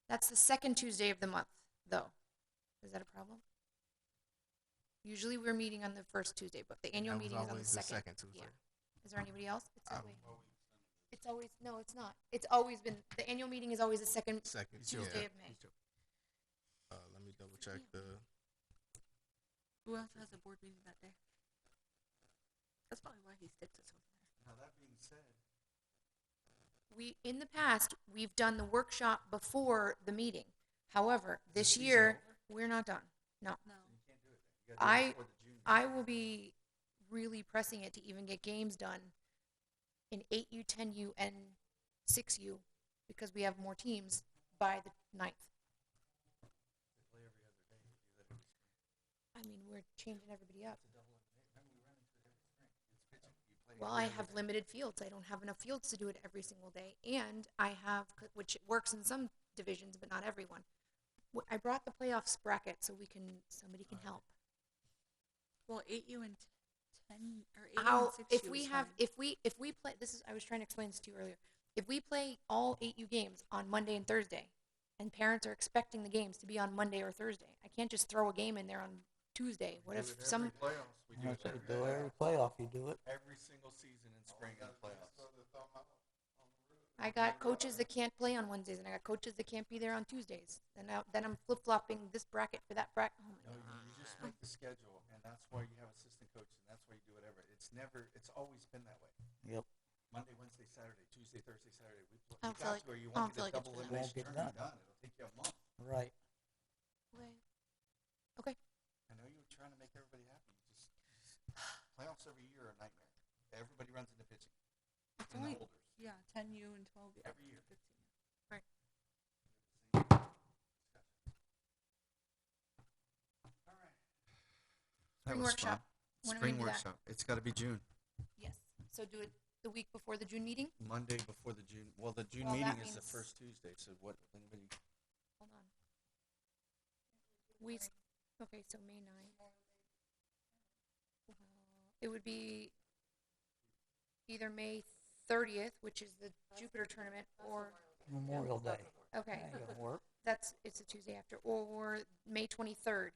That's the second Tuesday of the month, though. Is that a problem? Usually we're meeting on the first Tuesday, but the annual That was meeting is on the always second. Tuesday. Yeah. Is there anybody else? It's Um, always. It's always no, it's not. It's always been the annual meeting is always the second Second Tuesday yeah. of May. Let me double check the. Who else has a board meeting that day? That's probably why he sticks us over there. Now that being said, We in the past we've done the workshop before the meeting. However, this year we're not done. No. No. I will be really pressing it to even get games done in 8U, 10U, and 6U because we have more teams by the 9th. I mean, we're changing everybody up. Well, I have limited fields. I don't have enough fields to do it every single day. And I have, which works in some divisions, but not everyone. I brought the playoffs bracket so somebody can help. Well, 8U and 10 or 8U How and 6U if we is have fine. if we play this is I was trying to explain this to you earlier. If we play all 8U games on Monday and Thursday, and parents are expecting the games to be on Monday or Thursday, I can't just throw a game in there on Tuesday. What if some? playoffs? We do I it say every do every playoff, you do it. every single season in spring in the playoffs. I got coaches that can't play on Wednesdays, and I got coaches that can't be there on Tuesdays. And then I'm flip flopping this bracket for that bracket. Oh my No, God. you just make the schedule, and that's why you have assistant coaches, and that's why you do whatever. It's always been that way. Yep. Monday, Wednesday, Saturday, Tuesday, Thursday, Saturday. We I you don't feel got like- to where you I don't won't feel get like a double it's gonna- elimination Won't get tournament done. done. It'll take you a month. Right. Okay. I know you were trying to make everybody happy. Just playoffs every year are a nightmare. Everybody runs into pitching. It's And the only, holders. yeah, 10U and 12U. Every year. 15U. That Spring was workshop. fun. When are we Spring gonna do that? workshop. It's got to be June. Yes. So do it the week before the June meeting. Monday before the June. Well, the June Well, that meeting is the means- first Tuesday. So what? Anybody? Hold on. Okay, so May 9th. It would be either May 30th, which is the Jupiter tournament, or Memorial Day. okay, That ain't gonna work. it's a Tuesday after, or May 23rd,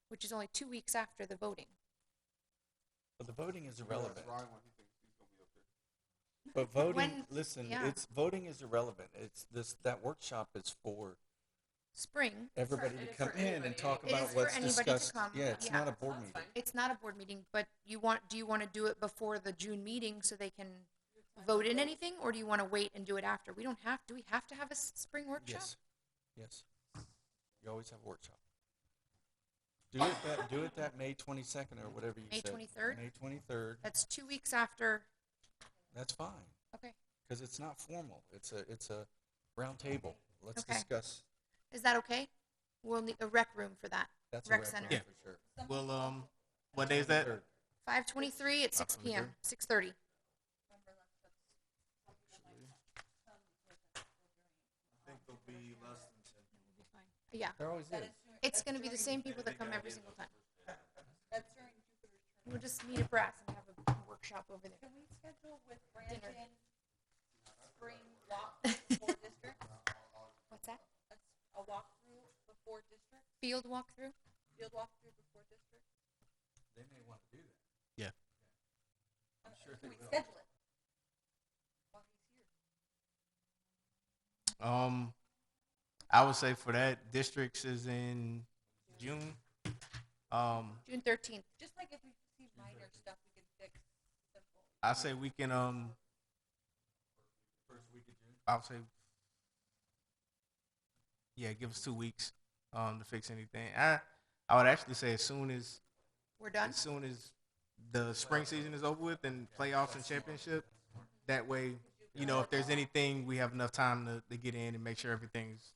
which is only 2 weeks after the voting. But the voting is That's irrelevant. Ryan when he thinks he's gonna be up there. But voting, When- listen, yeah. it's voting is irrelevant. It's that workshop is for Spring. everybody to come in and talk It about is for what's anybody to discussed. come, Yeah, it's yeah. not a board meeting. It's not a board meeting, but do you want to do it before the June meeting so they can vote in anything, or do you want to wait and do it after? We don't have. Do we have to have a spring workshop? Yes, yes. You always have a workshop. Do it that May 22nd or whatever you May said. 23rd? May 23rd. That's 2 weeks after That's fine. Okay. Because it's not formal. It's a round table. Let's Okay. discuss. Is that okay? We'll need a rec room for that. That's Rec a center. record Yeah. for sure. Well, what day is that? 5:23 at 6 p.m. 6:30. Yeah. There always is. It's going to be the same people that come every single time. We'll just meet at Brass and have a workshop over there. Can we schedule with Brandon spring walk before district? What's that? A walkthrough before district? Field walkthrough? Field walkthrough before district? They may want to do that. Yeah. I'm sure Can they we will. schedule it? While he's here. I would say for that, districts is in June. June 13th. Just like if we see minor stuff we can fix simple. I say we can First week of June. I'll say yeah, give us 2 weeks to fix anything. I would actually say as soon as We're done? the spring season is over with and playoffs and championship, that way, if there's anything, we have enough time to get in and make sure everything's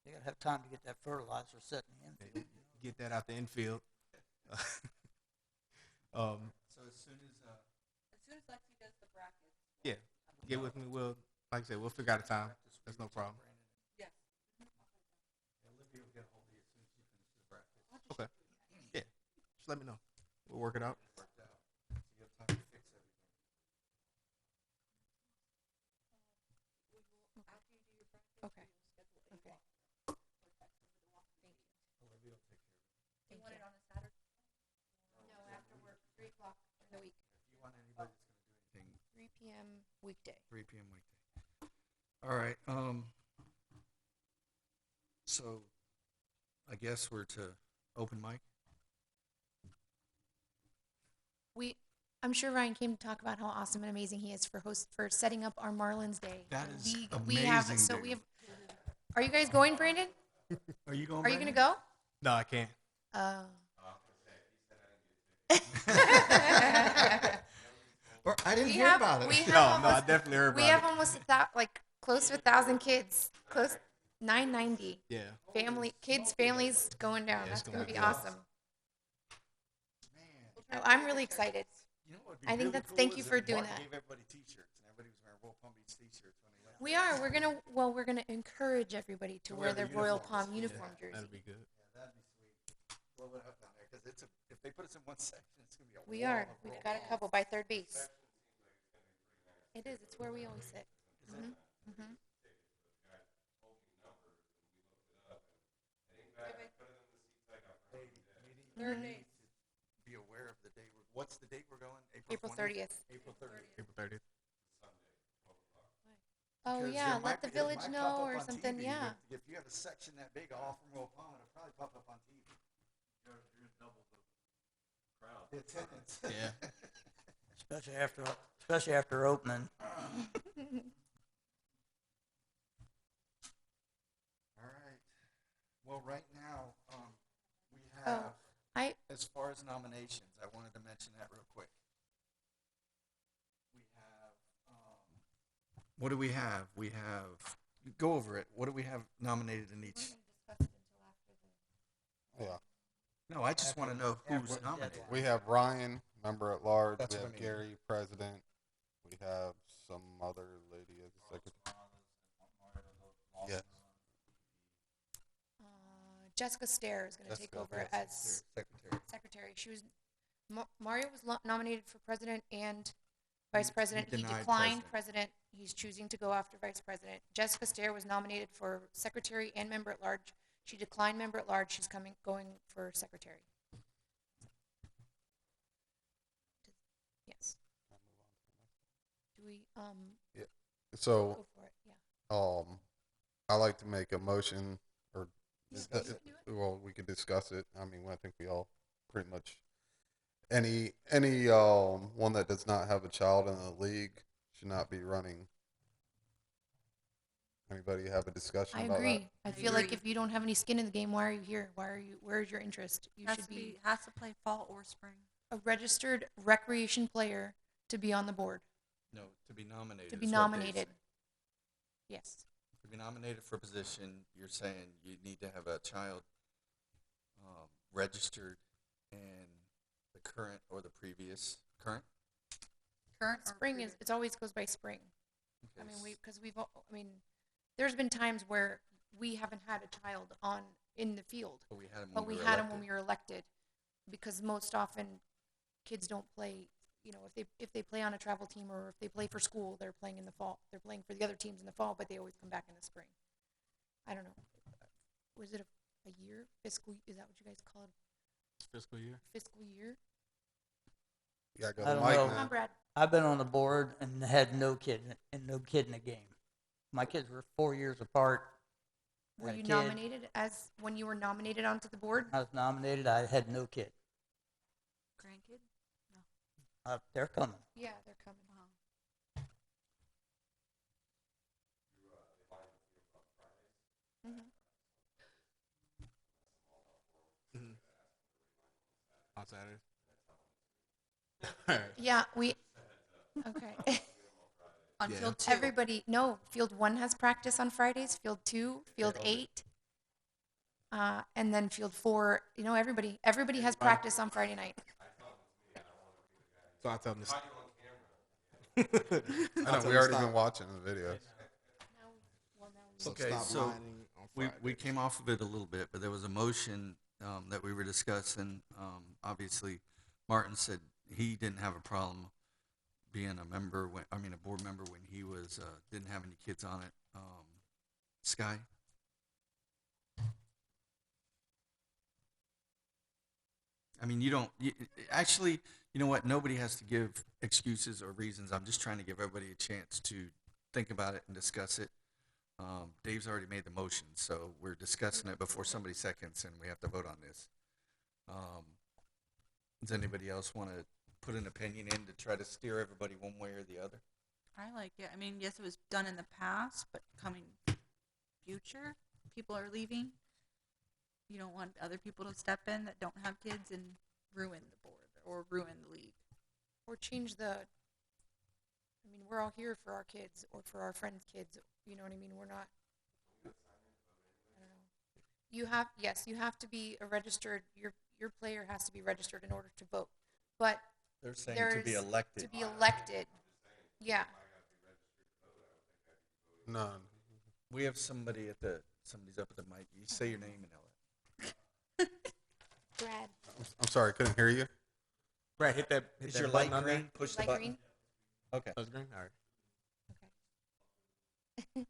You gotta have time to get that fertilizer set in the infield. get that out the infield. So as soon as Lexi does the brackets. Yeah, get with me. We'll, like I said, we'll figure out a time. That's no problem. Yes. Olivia will get a hold of you as soon as she finishes the bracket. Okay. Yeah, just let me know. We'll work it out. Worked out. So you have time to fix everything. Okay. Okay. Olivia will take care of it. You want it on a Saturday? No, after work, 3 o'clock in the week. If you want anybody that's going to do anything, 3 p.m. weekday. 3 p.m. weekday. All right. So I guess we're to open mic. I'm sure Ryan came to talk about how awesome and amazing he is for setting up our Marlins Day. That is we have amazing, so dude. we have. Are you guys going, Brandon? Are you going? Are you gonna go? No, I can't. Or I didn't We hear have- about it. we have No, I almost- definitely heard We about have it. almost close to 1,000 kids. Close 990 Yeah. families going down. Yeah, That's it's gonna gonna be be awesome. Man, Oh, I'm really excited. you know what would be I think really that's- cool thank you is for if doing Martin that. Gave everybody T-shirts, and everybody was wearing Royal Palm Beach T-shirts when they went. We are. We're gonna encourage everybody to wear their Royal Palm uniform jersey. That'd be good. Yeah, that'd be sweet. Blow it up down there because if they put us in one section, it's gonna be a We wall are. of We've Royal got a Palms. couple by third base. It is. It's where we always sit. Mhm. Mhm. Third base. Be aware of the day. What's the date we're going? April 20th? 30th. April 30th. April 30th. Oh Because yeah, it might- let the it village might pop know up or on something. TV, Yeah. but if you have a section that big all from Royal Palm, it'll probably pop up on TV. You're gonna double the crowd. The attendance. Yeah. Especially after opening. All right. Well, right now, we Oh, have, I as far as nominations, I wanted to mention that real quick. We have, what do we have? We have, go over it. What do we have nominated in each? Yeah. No, I just want to know who's after- nominated. We have Ryan, member at large. That's We what have I mean. Gary, president. We have some other lady as secretary. Yeah. Jessica Stair is going to take Jessica, over yes, as Secretary. secretary. She was Mario was nominated for president and vice president. He denied declined president. president. He's choosing to go after vice president. Jessica Stair was nominated for secretary and member at large. She declined member at large. She's going for secretary. Yes. Do we So, go for it? Yeah. I like to make a motion, or Discuss it. well, we could discuss it. I mean, I think we all pretty much any one that does not have a child in the league should not be running. Anybody have a discussion I about agree. I feel like agree. if you don't have any skin in the game, why are you here? Where's your interest? You Has should to be has to play fall or spring. a registered recreation player to be on the board. No, to be nominated. To be is what Dave's nominated. saying. Yes. To be nominated for a position, you're saying you need to have a child registered in the current or the previous current. Current or Spring previous? is, it always goes by spring. I Okay, mean, there's been times where we haven't had a child in the field, but we had them but when we we were had them when elected. we were elected, because most often kids don't play. If they play on a travel team or if they play for school, they're playing in the fall. They're playing for the other teams in the fall, but they always come back in the spring. I don't know. Was it a year? Fiscal? Is that what you guys call it? Fiscal year. Fiscal year? You gotta go I to don't Mike know. Come on, now. Brad. I've been on the board and had no kid in a game. My kids were 4 years apart. Were Had a you kid. nominated when you were nominated onto the board? I was nominated. I had no kid. Grandkid? They're coming. Yeah, they're coming. Mm-hmm. On Saturday. Yeah, okay. On Yeah. field 2. Everybody, no, Field 1 has practice on Fridays, Field 2, Field 8, and then Field 4, everybody has practice on Friday night. So I tell them to. I know we already been watching the videos. So Okay, stop so lining on we Fridays. came off of it a little bit, but there was a motion that we were discussing. Obviously, Martin said he didn't have a problem being a board member when he was didn't have any kids on it. Sky. I mean, actually, you know what? Nobody has to give excuses or reasons. I'm just trying to give everybody a chance to think about it and discuss it. Dave's already made the motion, so we're discussing it before somebody seconds, and we have to vote on this. Does anybody else want to put an opinion in to try to steer everybody one way or the other? I like it. I mean, yes, it was done in the past, but coming future, people are leaving. You don't want other people to step in that don't have kids and ruin the board or ruin the league. Or change we're all here for our kids or for our friends' kids. You know what I mean? We're not. I don't know. You have to be a registered. Your player has to be registered in order to vote. But They're saying there to be is- elected. To be elected. Yeah. None. We have somebody's up at the mic. You say your name and all that. Brad. I'm sorry, couldn't hear you. Brad, hit that. Is that your button light on there. green? Push the Light button. green. Okay. That's green. All right. Okay.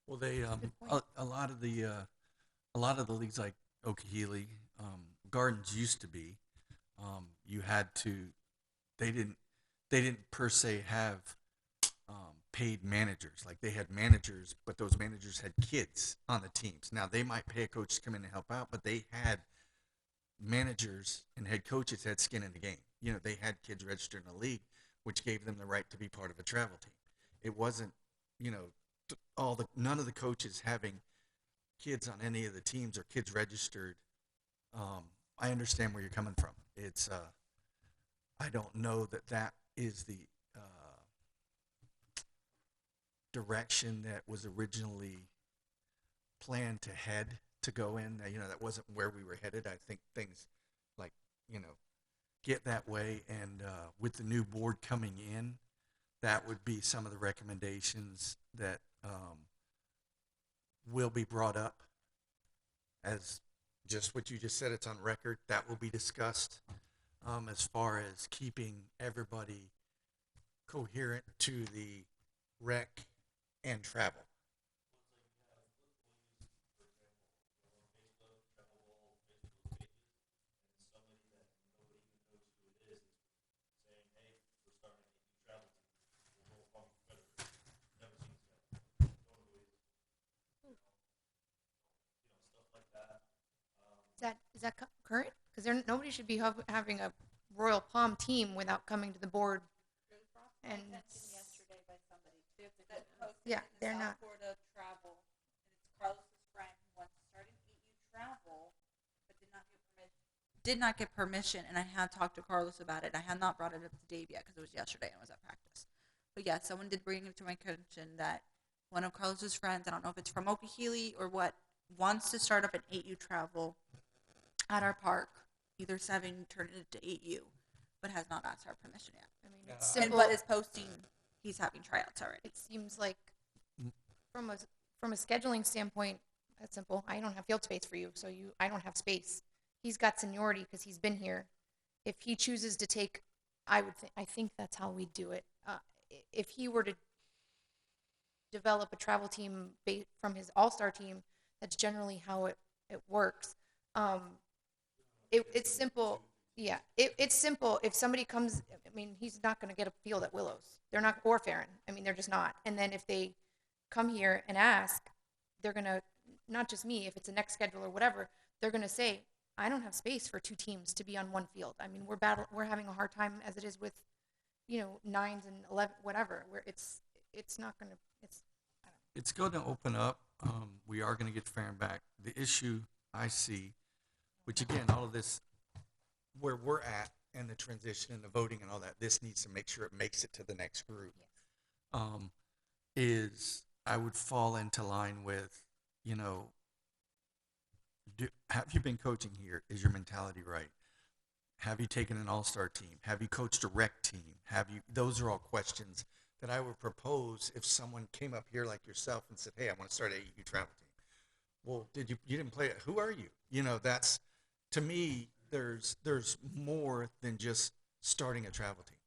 Well, they Good point. a lot of the leagues like Okeechobee, Gardens used to be, you had to, they didn't per se have paid managers. Like they had managers, but those managers had kids on the teams. Now they might pay a coach to come in and help out, but they had managers and head coaches had skin in the game. They had kids registered in the league, which gave them the right to be part of a travel team. It wasn't, none of the coaches having kids on any of the teams or kids registered. I understand where you're coming from. It's, I don't know that is the direction that was originally planned to go in. That wasn't where we were headed. I think things like, get that way. And with the new board coming in, that would be some of the recommendations that will be brought up as just what you just said, it's on record. That will be discussed as far as keeping everybody coherent to the rec and travel. Is that current? Because nobody should be having a Royal Palm team without coming to the board. And Yesterday by somebody too. yeah, they're not. Florida travel, and it's Carlos's friend who wants to start an 8U travel, but did not get permission. Did not get permission, and I had talked to Carlos about it. I had not brought it up to Dave yet because it was yesterday and it was at practice. But yeah, someone did bring it to my attention that one of Carlos's friends, I don't know if it's from Okehele or what, wants to start up an 8U travel at our park, either 7 turn it into 8U, but has not asked our permission yet. I mean, it's And simple. but is posting he's having tryouts already. It seems like from a scheduling standpoint, that's simple. I don't have field space for you, so I don't have space. He's got seniority because he's been here. If he chooses to take, I think that's how we do it. If he were to develop a travel team from his all-star team, that's generally how it works. It's simple. Yeah, it's simple. If somebody comes, I mean, he's not going to get a field at Willows. They're not, or Farron. I mean, they're just not. And then if they come here and ask, they're going to, not just me, if it's a next schedule or whatever, they're going to say, I don't have space for 2 teams to be on one field. I mean, we're having a hard time as it is with, 9s and 11, whatever, where it's not going to, It's going to open up. We are going to get Farron back. The issue I see, which again, all of this, where we're at and the transition and the voting and all that, this needs to make sure it makes it to the next group. Is I would fall into line with, have you been coaching here? Is your mentality right? Have you taken an all-star team? Have you coached a rec team? Those are all questions that I would propose if someone came up here like yourself and said, hey, I want to start a AU travel team. Well, you didn't play it. Who are you? That's, to me, there's more than just starting a travel team.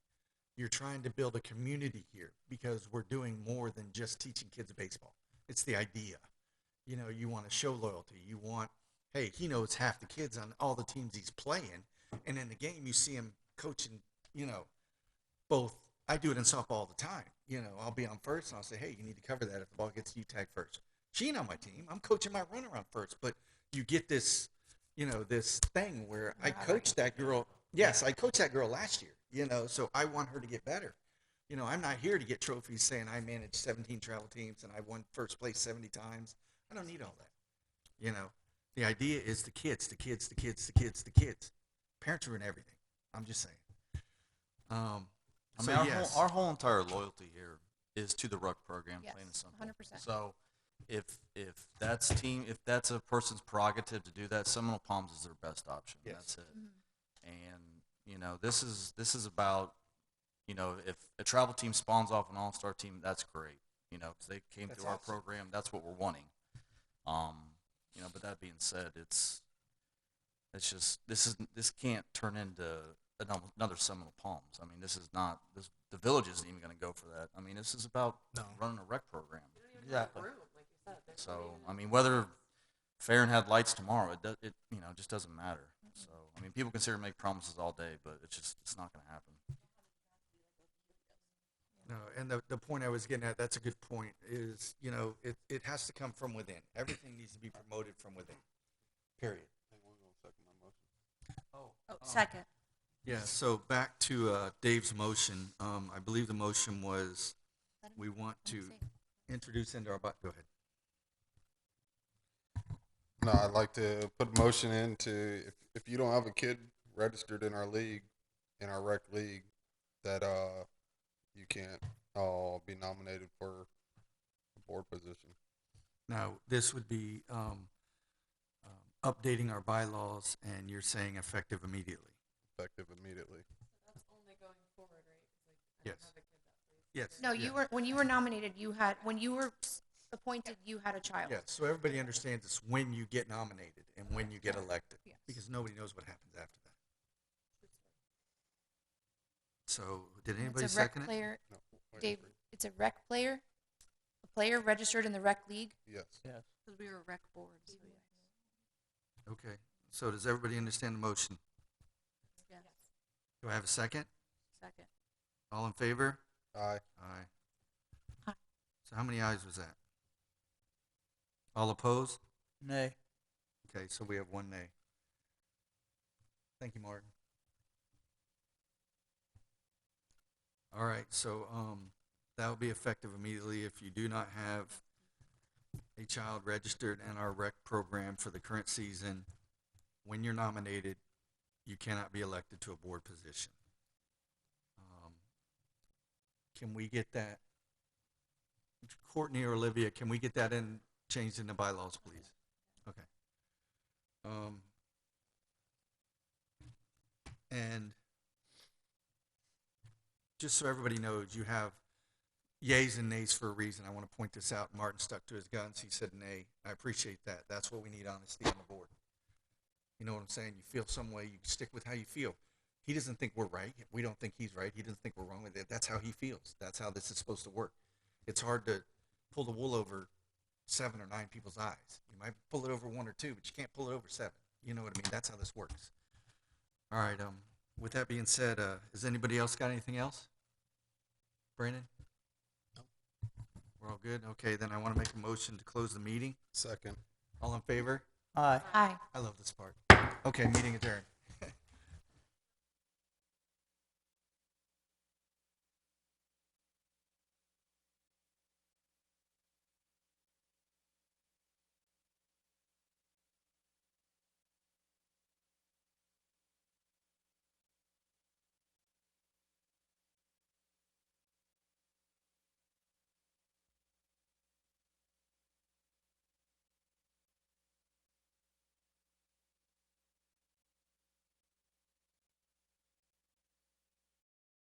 You're trying to build a community here because we're doing more than just teaching kids baseball. It's the idea. You want to show loyalty. You want, hey, he knows half the kids on all the teams he's playing. And in the game, you see him coaching, both. I do it in softball all the time. I'll be on first and I'll say, hey, you need to cover that if the ball gets you tagged first. She ain't on my team. I'm coaching my runner on first. But you get this, this thing where I coached that girl. Yes, I coached that girl last year, so I want her to get better. I'm not here to get trophies saying I managed 17 travel teams and I won first place 70 times. I don't need all that. The idea is the kids. Parents ruin everything. I'm just saying. Our whole entire loyalty here is to the ruck program, yes, plain and simple. 100%. So if that's a person's prerogative to do that, Seminole Palms is their best option. Yes. That's it. And this is about if a travel team spawns off an all-star team, that's great. Because they came That's through our awesome. program, that's what we're wanting. But that being said, it's just this can't turn into another Seminole Palms. I mean, the village isn't even going to go for that. I mean, this is about running a rec program. Exactly. So, I mean, whether Farron had lights tomorrow, it just doesn't matter. So, I mean, people consider make promises all day, but it's not going to happen. No, and the point I was getting at, that's a good point, is, it has to come from within. Everything needs to be promoted from within, period. Second. Yeah, so back to Dave's motion. I believe the motion was we want to introduce into our, go ahead. No, I'd like to put a motion in to, if you don't have a kid registered in our league, in our rec league, that you can't be nominated for a board position. Now, this would be updating our bylaws, and you're saying effective immediately. Effective immediately. That's only going forward, right? Yes. Have a kid that plays. Yes. No, yeah. when you were nominated, when you were appointed, you had a child. Yeah, so everybody understands it's when you get nominated and when you get elected, Yes. because nobody knows what happens after that. So, did anybody It's a rec second it? player, No, wait Dave, for it. it's a rec player, a player registered in the rec league. Yes. Yes. Because we were a rec board, so yes. Okay, so does everybody understand the motion? Yes. Do I have a second? Second. All in favor? Aye. Aye. Aye. So how many ayes was that? All opposed? Nay. Okay, so we have one nay. Thank you, Martin. All right, so that will be effective immediately if you do not have a child registered in our rec program for the current season. When you're nominated, you cannot be elected to a board position. Can we get that? Courtney or Olivia, can we get that changed in the bylaws, please? Okay. And just so everybody knows, you have yays and nays for a reason. I want to point this out. Martin stuck to his guns. He said nay. I appreciate that. That's what we need, honesty on the board. You know what I'm saying? You feel some way, you stick with how you feel. He doesn't think we're right. We don't think he's right. He doesn't think we're wrong with it. That's how he feels. That's how this is supposed to work. It's hard to pull the wool over 7 or 9 people's eyes. You might pull it over 1 or 2, but you can't pull it over 7. You know what I mean? That's how this works. All right. With that being said, has anybody else got anything else? Brandon? No. We're all good? Okay, then I want to make a motion to close the meeting. Second. All in favor? Aye. Aye. I love this part. Okay, meeting adjourned.